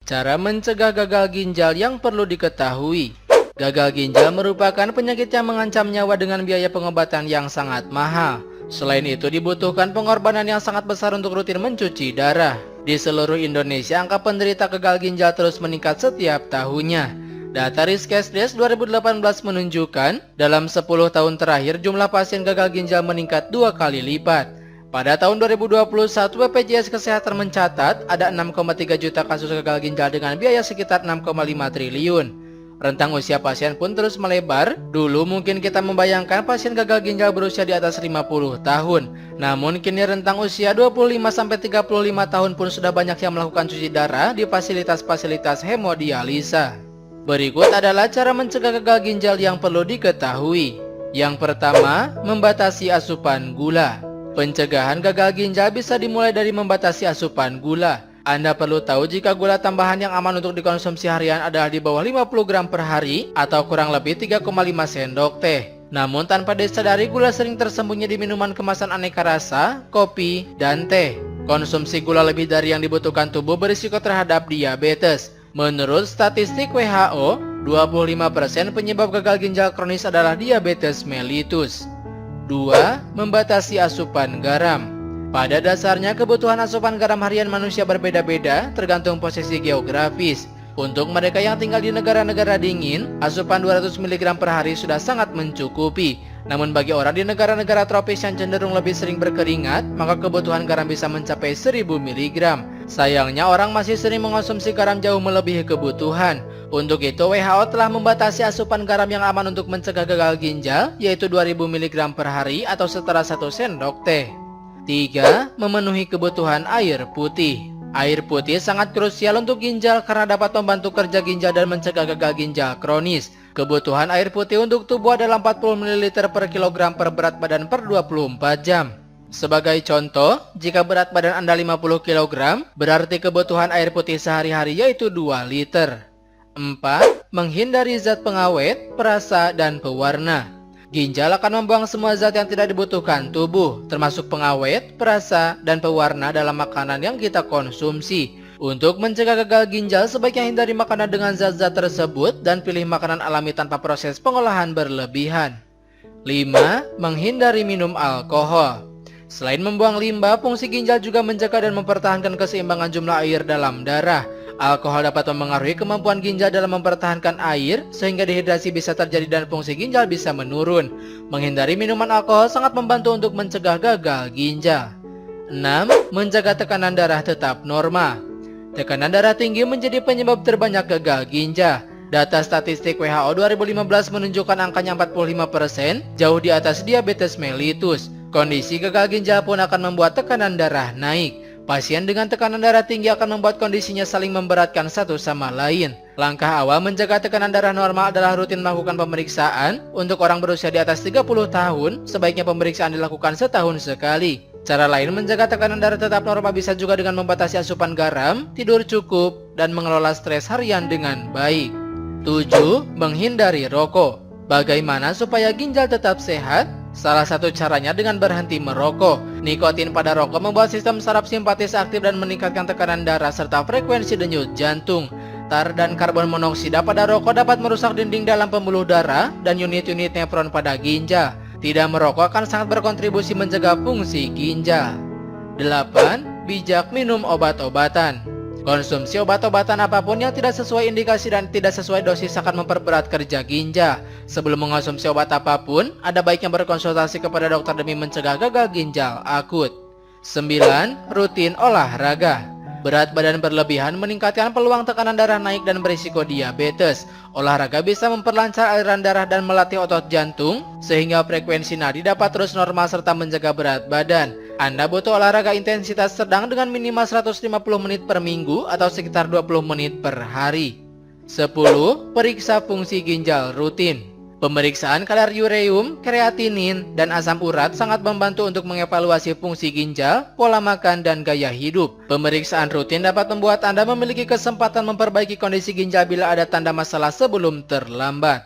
Cara mencegah gagal ginjal yang perlu diketahui. Gagal ginjal merupakan penyakit yang mengancam nyawa dengan biaya pengobatan yang sangat mahal. Selain itu dibutuhkan pengorbanan yang sangat besar untuk rutin mencuci darah. Di seluruh Indonesia, angka penderita gagal ginjal terus meningkat setiap tahunnya. Data Riskesdes 2018 menunjukkan, dalam 10 tahun terakhir jumlah pasien gagal ginjal meningkat 2 kali lipat. Pada tahun 2021, BPJS Kesehatan mencatat ada 6,3 juta kasus gagal ginjal dengan biaya sekitar 6,5 triliun. Rentang usia pasien pun terus melebar. Dulu mungkin kita membayangkan pasien gagal ginjal berusia di atas 50 tahun. Namun kini rentang usia 25-35 tahun pun sudah banyak yang melakukan cuci darah di fasilitas-fasilitas hemodialisa. Berikut adalah cara mencegah gagal ginjal yang perlu diketahui. Yang pertama, membatasi asupan gula. Pencegahan gagal ginjal bisa dimulai dari membatasi asupan gula. Anda perlu tahu jika gula tambahan yang aman untuk dikonsumsi harian adalah di bawah 50 gram per hari atau kurang lebih 3,5 sendok teh. Namun tanpa disadari gula sering tersembunyi di minuman kemasan aneka rasa, kopi, dan teh. Konsumsi gula lebih dari yang dibutuhkan tubuh berisiko terhadap diabetes. Menurut statistik WHO, 25% penyebab gagal ginjal kronis adalah diabetes mellitus. 2. Membatasi asupan garam. Pada dasarnya kebutuhan asupan garam harian manusia berbeda-beda tergantung posisi geografis. Untuk mereka yang tinggal di negara-negara dingin, asupan 200 mg per hari sudah sangat mencukupi. Namun bagi orang di negara-negara tropis yang cenderung lebih sering berkeringat, maka kebutuhan garam bisa mencapai 1000 mg. Sayangnya orang masih sering mengonsumsi garam jauh melebihi kebutuhan. Untuk itu WHO telah membatasi asupan garam yang aman untuk mencegah gagal ginjal, yaitu 2000 mg per hari atau setara 1 sendok teh. 3. Memenuhi kebutuhan air putih. Air putih sangat krusial untuk ginjal karena dapat membantu kerja ginjal dan mencegah gagal ginjal kronis. Kebutuhan air putih untuk tubuh adalah 40 ml per kilogram per berat badan per 24 jam. Sebagai contoh, jika berat badan Anda 50 kg, berarti kebutuhan air putih sehari-hari yaitu 2 liter. 4. Menghindari zat pengawet, perasa, dan pewarna. Ginjal akan membuang semua zat yang tidak dibutuhkan tubuh, termasuk pengawet, perasa, dan pewarna dalam makanan yang kita konsumsi. Untuk mencegah gagal ginjal, sebaiknya hindari makanan dengan zat-zat tersebut dan pilih makanan alami tanpa proses pengolahan berlebihan. 5. Menghindari minum alkohol. Selain membuang limbah, fungsi ginjal juga menjaga dan mempertahankan keseimbangan jumlah air dalam darah. Alkohol dapat mempengaruhi kemampuan ginjal dalam mempertahankan air, sehingga dehidrasi bisa terjadi dan fungsi ginjal bisa menurun. Menghindari minuman alkohol sangat membantu untuk mencegah gagal ginjal. 6. Menjaga tekanan darah tetap normal. Tekanan darah tinggi menjadi penyebab terbanyak gagal ginjal. Data statistik WHO 2015 menunjukkan angkanya 45%, jauh di atas diabetes mellitus. Kondisi gagal ginjal pun akan membuat tekanan darah naik. Pasien dengan tekanan darah tinggi akan membuat kondisinya saling memberatkan satu sama lain. Langkah awal menjaga tekanan darah normal adalah rutin melakukan pemeriksaan. Untuk orang berusia di atas 30 tahun, sebaiknya pemeriksaan dilakukan setahun sekali. Cara lain menjaga tekanan darah tetap normal bisa juga dengan membatasi asupan garam, tidur cukup, dan mengelola stres harian dengan baik. 7. Menghindari rokok. Bagaimana supaya ginjal tetap sehat? Salah satu caranya dengan berhenti merokok. Nikotin pada rokok membuat sistem saraf simpatis aktif dan meningkatkan tekanan darah serta frekuensi denyut jantung. Tar dan karbon monoksida pada rokok dapat merusak dinding dalam pembuluh darah dan unit-unit nefron pada ginjal. Tidak merokok akan sangat berkontribusi menjaga fungsi ginjal. 8. Bijak minum obat-obatan. Konsumsi obat-obatan apapun yang tidak sesuai indikasi dan tidak sesuai dosis akan memperberat kerja ginjal. Sebelum mengonsumsi obat apapun, ada baiknya berkonsultasi kepada dokter demi mencegah gagal ginjal akut. 9. Rutin olahraga. Berat badan berlebihan meningkatkan peluang tekanan darah naik dan berisiko diabetes. Olahraga bisa memperlancar aliran darah dan melatih otot jantung, sehingga frekuensi nadi dapat terus normal serta menjaga berat badan. Anda butuh olahraga intensitas sedang dengan minimal 150 menit per minggu atau sekitar 20 menit per hari. 10. Periksa fungsi ginjal rutin. Pemeriksaan kadar ureum, kreatinin, dan asam urat sangat membantu untuk mengevaluasi fungsi ginjal, pola makan, dan gaya hidup. Pemeriksaan rutin dapat membuat Anda memiliki kesempatan memperbaiki kondisi ginjal bila ada tanda masalah sebelum terlambat.